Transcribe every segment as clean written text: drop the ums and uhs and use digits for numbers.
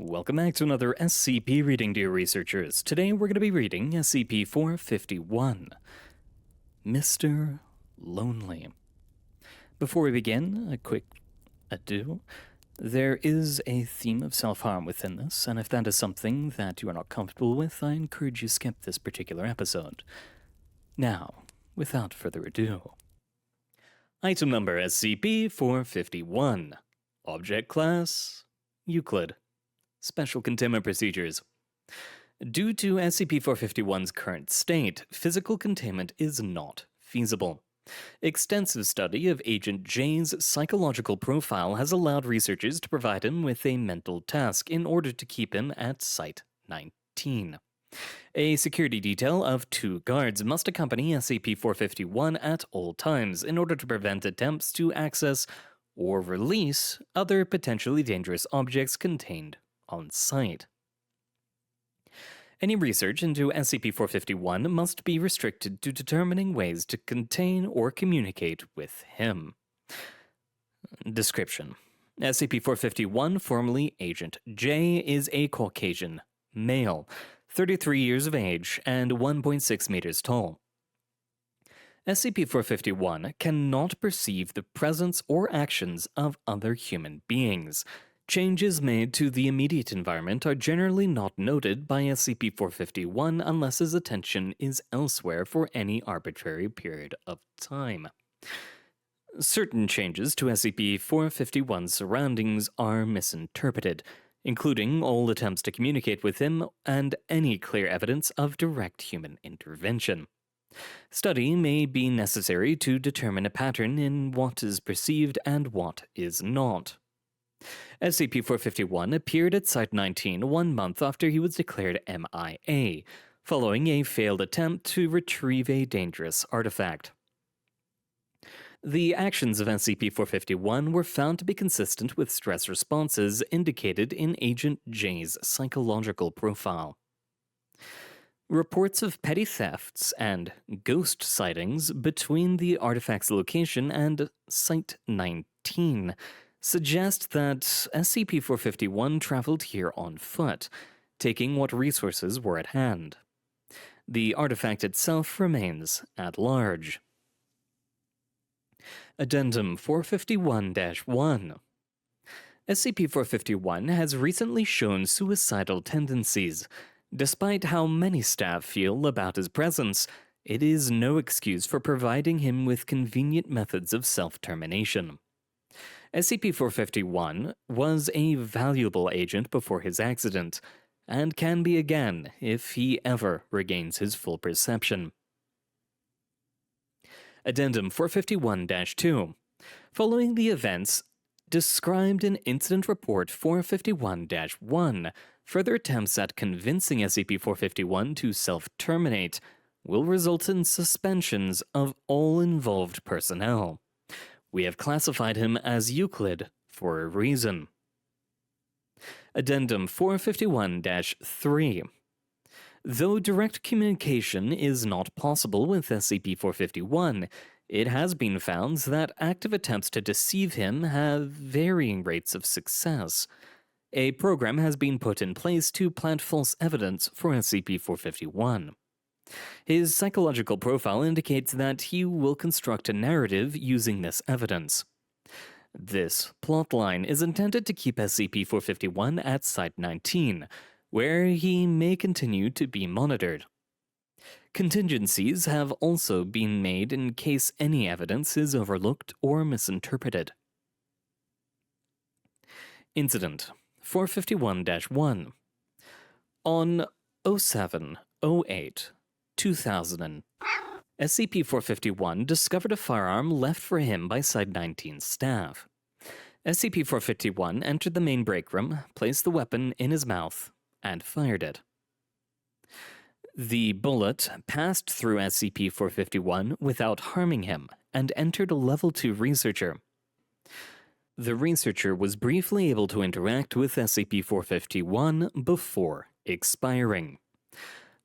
Welcome back to another SCP reading, dear researchers. Today we're going to be reading SCP-451, Mr. Lonely. Before we begin, a quick ado. There is a theme of self-harm within this, and if that is something that you are not comfortable with, I encourage you to skip this particular episode. Now, without further ado. Item number SCP-451. Object Class Euclid. Special Containment Procedures. Due to SCP-451's current state, physical containment is not feasible. Extensive study of Agent J's psychological profile has allowed researchers to provide him with a mental task in order to keep him at Site-19. A security detail of 2 guards must accompany SCP-451 at all times in order to prevent attempts to access or release other potentially dangerous objects contained on site. Any research into SCP-451 must be restricted to determining ways to contain or communicate with him. Description: SCP-451, formerly Agent J, is a Caucasian male, 33 years of age, and 1.6 meters tall. SCP-451 cannot perceive the presence or actions of other human beings. Changes made to the immediate environment are generally not noted by SCP-451 unless his attention is elsewhere for any arbitrary period of time. Certain changes to SCP-451's surroundings are misinterpreted, including all attempts to communicate with him and any clear evidence of direct human intervention. Study may be necessary to determine a pattern in what is perceived and what is not. SCP-451 appeared at Site-19 1 month after he was declared MIA, following a failed attempt to retrieve a dangerous artifact. The actions of SCP-451 were found to be consistent with stress responses indicated in Agent J's psychological profile. Reports of petty thefts and ghost sightings between the artifact's location and Site-19 suggest that SCP-451 traveled here on foot, taking what resources were at hand. The artifact itself remains at large. Addendum 451-1. SCP-451 has recently shown suicidal tendencies. Despite how many staff feel about his presence, it is no excuse for providing him with convenient methods of self-termination. SCP-451 was a valuable agent before his accident, and can be again if he ever regains his full perception. Addendum 451-2. Following the events described in Incident Report 451-1, further attempts at convincing SCP-451 to self-terminate will result in suspensions of all involved personnel. We have classified him as Euclid for a reason. Addendum 451-3. Though direct communication is not possible with SCP-451, it has been found that active attempts to deceive him have varying rates of success. A program has been put in place to plant false evidence for SCP-451. His psychological profile indicates that he will construct a narrative using this evidence. This plotline is intended to keep SCP-451 at Site-19, where he may continue to be monitored. Contingencies have also been made in case any evidence is overlooked or misinterpreted. Incident 451-1. On 07/08/2000, SCP-451 discovered a firearm left for him by Site-19 staff. SCP-451 entered the main break room, placed the weapon in his mouth, and fired it. The bullet passed through SCP-451 without harming him and entered a Level 2 researcher. The researcher was briefly able to interact with SCP-451 before expiring.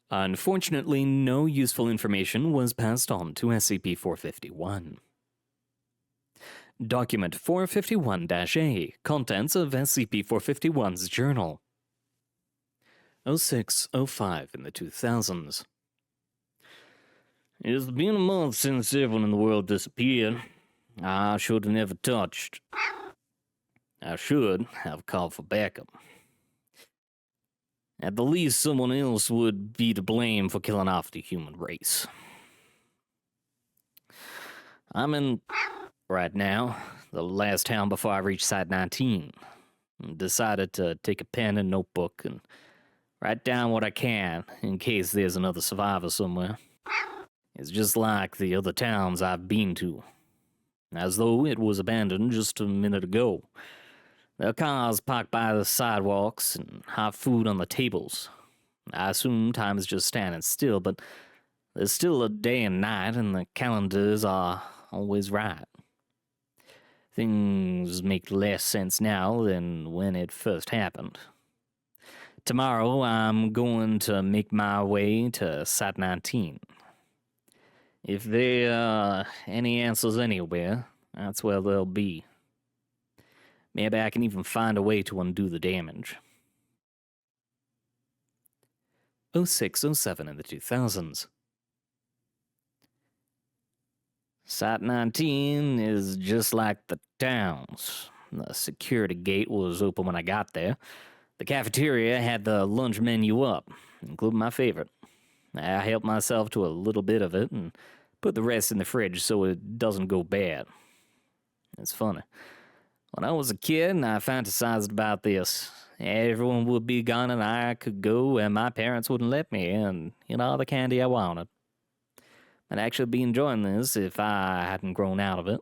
Unfortunately, no useful information was passed on to SCP-451. Document 451-A, contents of SCP-451's journal. 0605 in the 2000s. It's been a month since everyone in the world disappeared. I should have never touched. I should have called for backup. At the least, someone else would be to blame for killing off the human race. I'm in, right now, the last town before I reach Site 19. Decided to take a pen and notebook and write down what I can in case there's another survivor somewhere. It's just like the other towns I've been to, as though it was abandoned just a minute ago. There are cars parked by the sidewalks and hot food on the tables. I assume time is just standing still, but there's still a day and night, and the calendars are always right. Things make less sense now than when it first happened. Tomorrow, I'm going to make my way to Site 19. If there are any answers anywhere, that's where they'll be. Maybe I can even find a way to undo the damage. 0607 in the 2000s. Site 19 is just like the towns. The security gate was open when I got there. The cafeteria had the lunch menu up, including my favorite. I helped myself to a little bit of it and put the rest in the fridge so it doesn't go bad. It's funny. When I was a kid, I fantasized about this. Everyone would be gone and I could go and my parents wouldn't let me and eat all the candy I wanted. I'd actually be enjoying this if I hadn't grown out of it.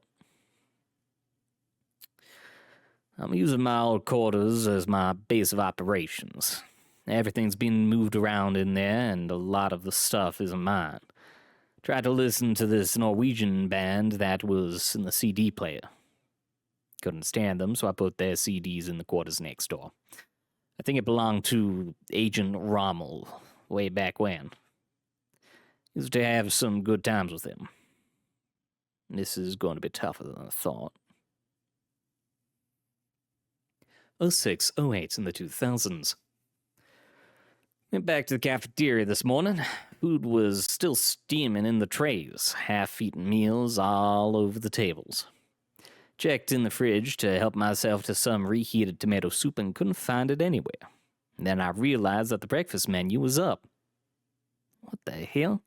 I'm using my old quarters as my base of operations. Everything's been moved around in there and a lot of the stuff isn't mine. Tried to listen to this Norwegian band that was in the CD player. Couldn't stand them, so I put their CDs in the quarters next door. I think it belonged to Agent Rommel way back when. Used to have some good times with him. This is going to be tougher than I thought. 0608 in the 2000s. Went back to the cafeteria this morning. Food was still steaming in the trays, half-eaten meals all over the tables. Checked in the fridge to help myself to some reheated tomato soup and couldn't find it anywhere. Then I realized that the breakfast menu was up. What the hell?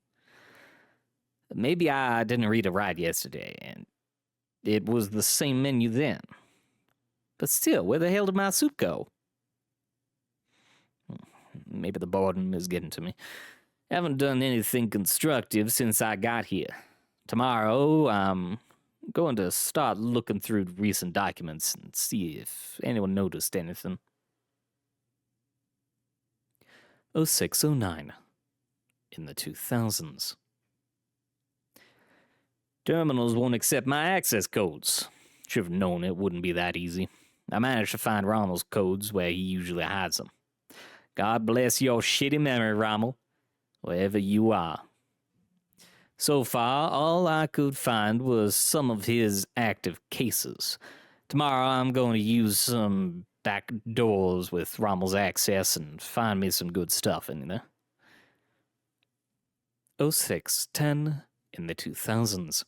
Maybe I didn't read it right yesterday, and it was the same menu then. But still, where the hell did my soup go? Maybe the boredom is getting to me. Haven't done anything constructive since I got here. Tomorrow, I'm going to start looking through recent documents and see if anyone noticed anything. 0609 in the 2000s. Terminals won't accept my access codes. Should have known it wouldn't be that easy. I managed to find Rommel's codes where he usually hides them. God bless your shitty memory, Rommel, wherever you are. So far, all I could find was some of his active cases. Tomorrow, I'm going to use some back doors with Rommel's access and find me some good stuff in there. 0610 in the 2000s.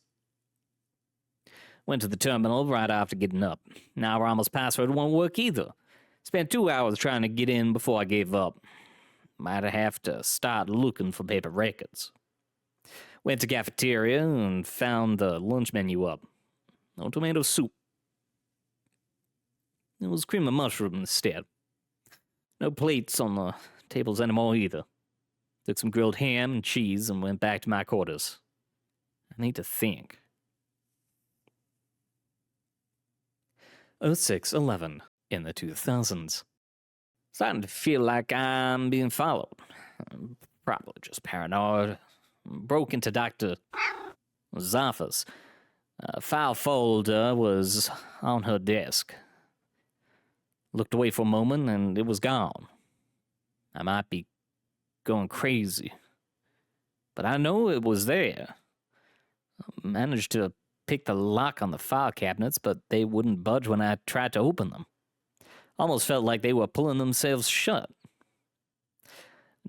Went to the terminal right after getting up. Now Rommel's password won't work either. Spent 2 hours trying to get in before I gave up. Might have to start looking for paper records. Went to cafeteria and found the lunch menu up. No tomato soup. It was cream of mushroom instead. No plates on the tables anymore either. Took some grilled ham and cheese and went back to my quarters. I need to think. 0611 in the 2000s. Starting to feel like I'm being followed. I'm probably just paranoid. Broke into Dr. office. A file folder was on her desk. Looked away for a moment and it was gone. I might be going crazy, but I know it was there. I managed to pick the lock on the file cabinets, but they wouldn't budge when I tried to open them. Almost felt like they were pulling themselves shut.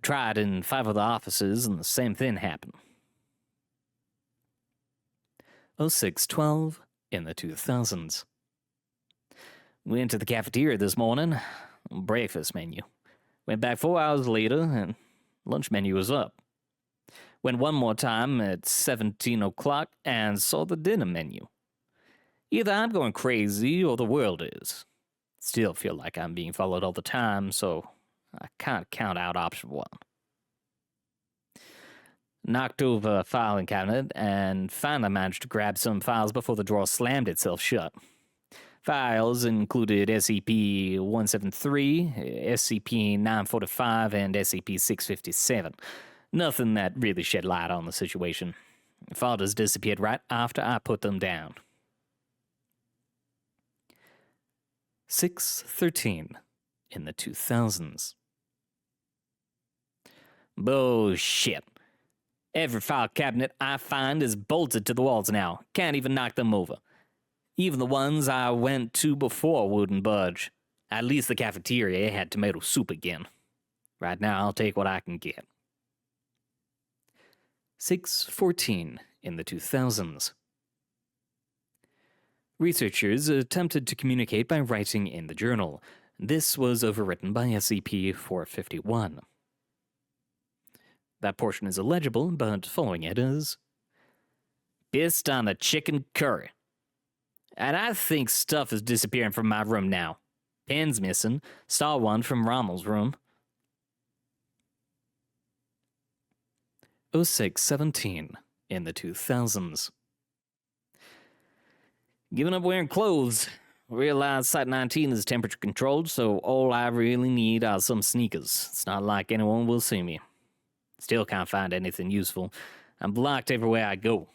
Tried in 5 other offices and the same thing happened. 0612 in the 2000s. Went to the cafeteria this morning, breakfast menu. Went back 4 hours later and lunch menu was up. Went one more time at 17 o'clock and saw the dinner menu. Either I'm going crazy or the world is. Still feel like I'm being followed all the time, so I can't count out option 1. Knocked over a filing cabinet and finally managed to grab some files before the drawer slammed itself shut. Files included SCP-173, SCP-945, and SCP-657. Nothing that really shed light on the situation. Folders disappeared right after I put them down. 613 in the 2000s. Bullshit. Every file cabinet I find is bolted to the walls now. Can't even knock them over. Even the ones I went to before wouldn't budge. At least the cafeteria had tomato soup again. Right now, I'll take what I can get. 614 in the 2000s. Researchers attempted to communicate by writing in the journal. This was overwritten by SCP-451. That portion is illegible, but following it is... Pissed on the chicken curry. And I think stuff is disappearing from my room now. Pen's missing. Saw one from Rommel's room. 0617 in the 2000s. Giving up wearing clothes. Realize Site 19 is temperature controlled, so all I really need are some sneakers. It's not like anyone will see me. Still can't find anything useful. I'm blocked everywhere I go.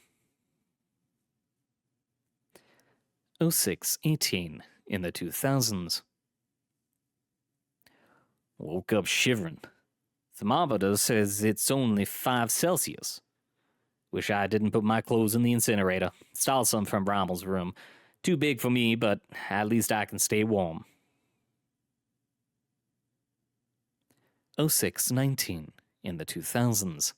0618 in the 2000s. Woke up shivering. Thermometer says it's only 5 Celsius. Wish I didn't put my clothes in the incinerator. Stole some from Rommel's room. Too big for me, but at least I can stay warm. 0619 in the 2000s.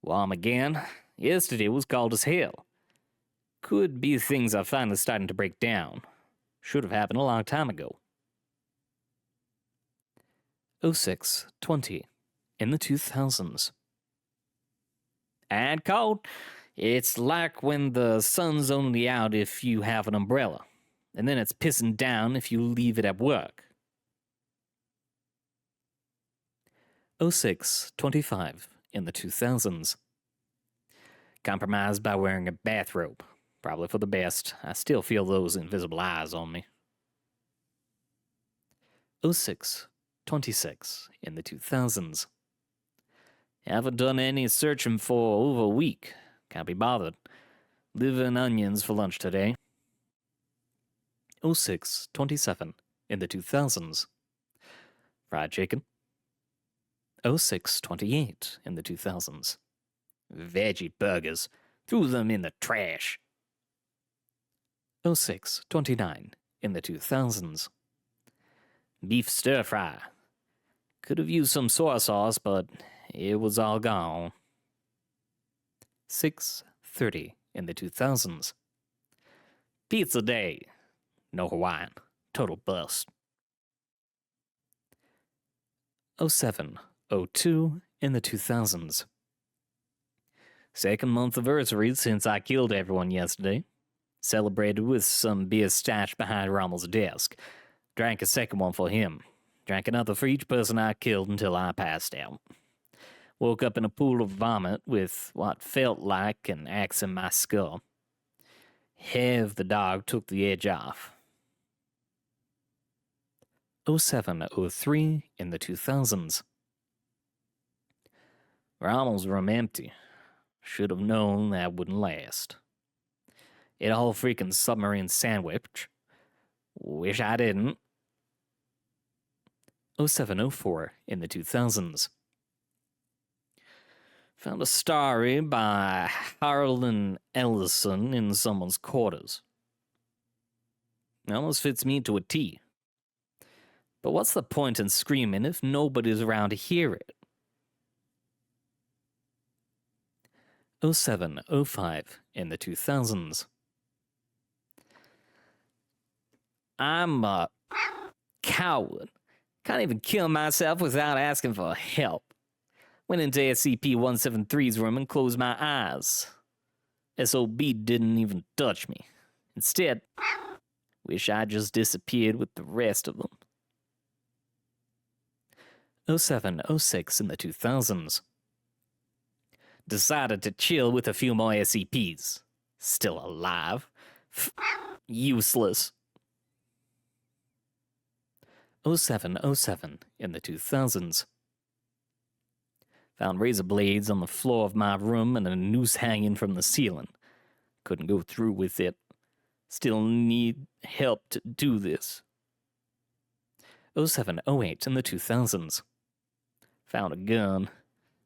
Warm again. Yesterday was cold as hell. Could be things are finally starting to break down. Should have happened a long time ago. 0620 in the 2000s. And cold. It's like when the sun's only out if you have an umbrella, and then it's pissing down if you leave it at work. 0625 in the 2000s. Compromised by wearing a bathrobe. Probably for the best. I still feel those invisible eyes on me. 0626 in the 2000s. Haven't done any searching for over a week. Can't be bothered. Liver and onions for lunch today. 0627 in the 2000s. Fried chicken. 0628 in the 2000s. Veggie burgers. Threw them in the trash. 0629 in the 2000s. Beef stir fry. Could have used some soy sauce, but it was all gone. 630 in the 2000s. Pizza day. No Hawaiian. Total bust. 0702 in the 2000s. Second month anniversary since I killed everyone yesterday. Celebrated with some beer stashed behind Rommel's desk. Drank a second one for him. Drank another for each person I killed until I passed out. Woke up in a pool of vomit with what felt like an axe in my skull. Hev the dog took the edge off. 0703 in the 2000s. Rommel's room empty. Should have known that wouldn't last. Ate a whole freaking submarine sandwich. Wish I didn't. 0704 in the 2000s. Found a story by Harlan Ellison in someone's quarters. It almost fits me to a T. But what's the point in screaming if nobody's around to hear it? 0705 in the 2000s. I'm a coward. Can't even kill myself without asking for help. Went into SCP-173's room and closed my eyes. SOB didn't even touch me. Instead, wish I just disappeared with the rest of them. 0706 in the 2000s. Decided to chill with a few more SCPs. Still alive. Useless. 0707 in the 2000s. Found razor blades on the floor of my room and a noose hanging from the ceiling. Couldn't go through with it. Still need help to do this. 0708 in the 2000s. Found a gun.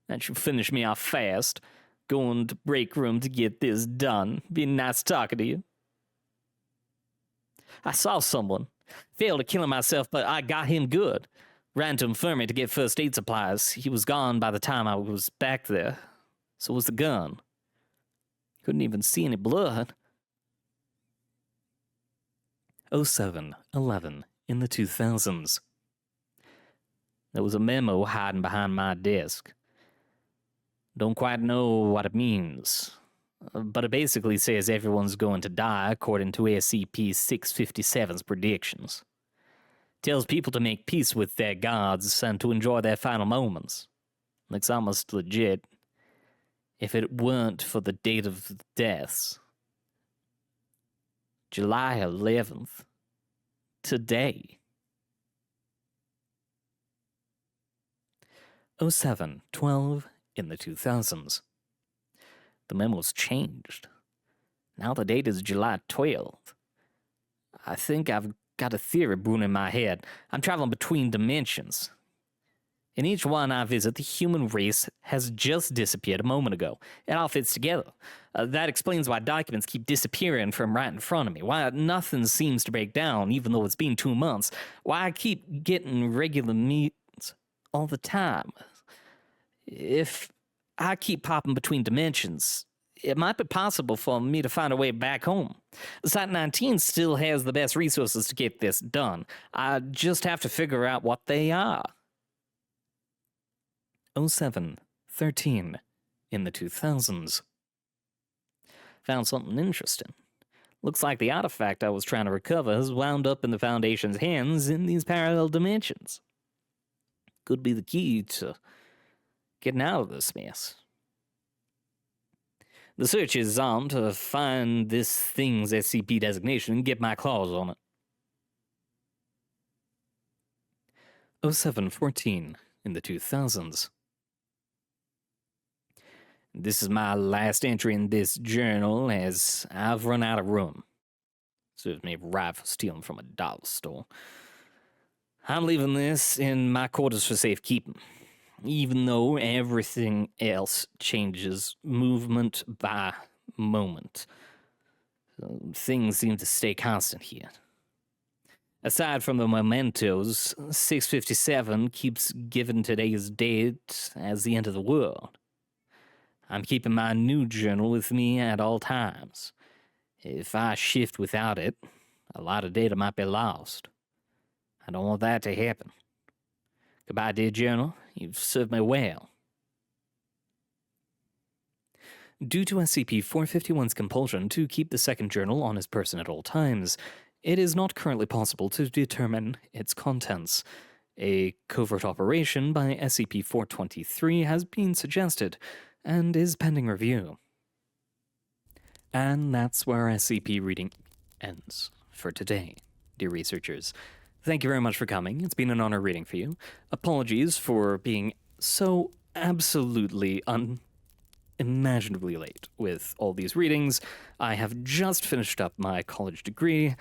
That should finish me off fast. Going to break room to get this done. Be nice talking to you. I saw someone. Failed to kill myself, but I got him good. Ran to infirmary to get first aid supplies. He was gone by the time I was back there. So was the gun. Couldn't even see any blood. 0711 in the 2000s. There was a memo hiding behind my desk. Don't quite know what it means, but it basically says everyone's going to die according to SCP-657's predictions. Tells people to make peace with their gods and to enjoy their final moments. Looks almost legit. If it weren't for the date of the deaths. July 11th. Today. 0712 in the 2000s. The memo's changed. Now the date is July 12th. I think I've got a theory brewing in my head. I'm traveling between dimensions. In each one I visit, the human race has just disappeared a moment ago. It all fits together. That explains why documents keep disappearing from right in front of me. Why nothing seems to break down, even though it's been 2 months. Why I keep getting regular meetings all the time. If I keep popping between dimensions, it might be possible for me to find a way back home. Site-19 still has the best resources to get this done. I just have to figure out what they are. 0713 in the 2000s. Found something interesting. Looks like the artifact I was trying to recover has wound up in the Foundation's hands in these parallel dimensions. Could be the key to getting out of this mess. The search is on to find this thing's SCP designation and get my claws on it. 0714 in the 2000s. This is my last entry in this journal as I've run out of room. Serves me right for stealing from a dollar store. I'm leaving this in my quarters for safekeeping. Even though everything else changes movement by moment. Things seem to stay constant here. Aside from the mementos, 657 keeps giving today's date as the end of the world. I'm keeping my new journal with me at all times. If I shift without it, a lot of data might be lost. I don't want that to happen. Goodbye, dear journal. You've served me well. Due to SCP-451's compulsion to keep the second journal on his person at all times, it is not currently possible to determine its contents. A covert operation by SCP-423 has been suggested and is pending review. And that's where SCP reading ends for today, dear researchers. Thank you very much for coming. It's been an honor reading for you. Apologies for being so absolutely unimaginably late with all these readings. I have just finished up my college degree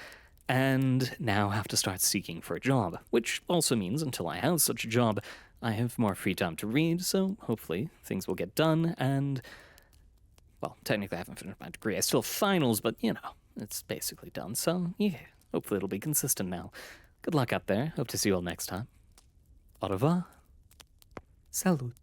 and now have to start seeking for a job, which also means until I have such a job, I have more free time to read, so hopefully things will get done and, well, technically I haven't finished my degree. I still have finals, but, you know, it's basically done, so yeah, hopefully it'll be consistent now. Good luck out there. Hope to see you all next time. Au revoir. Salut.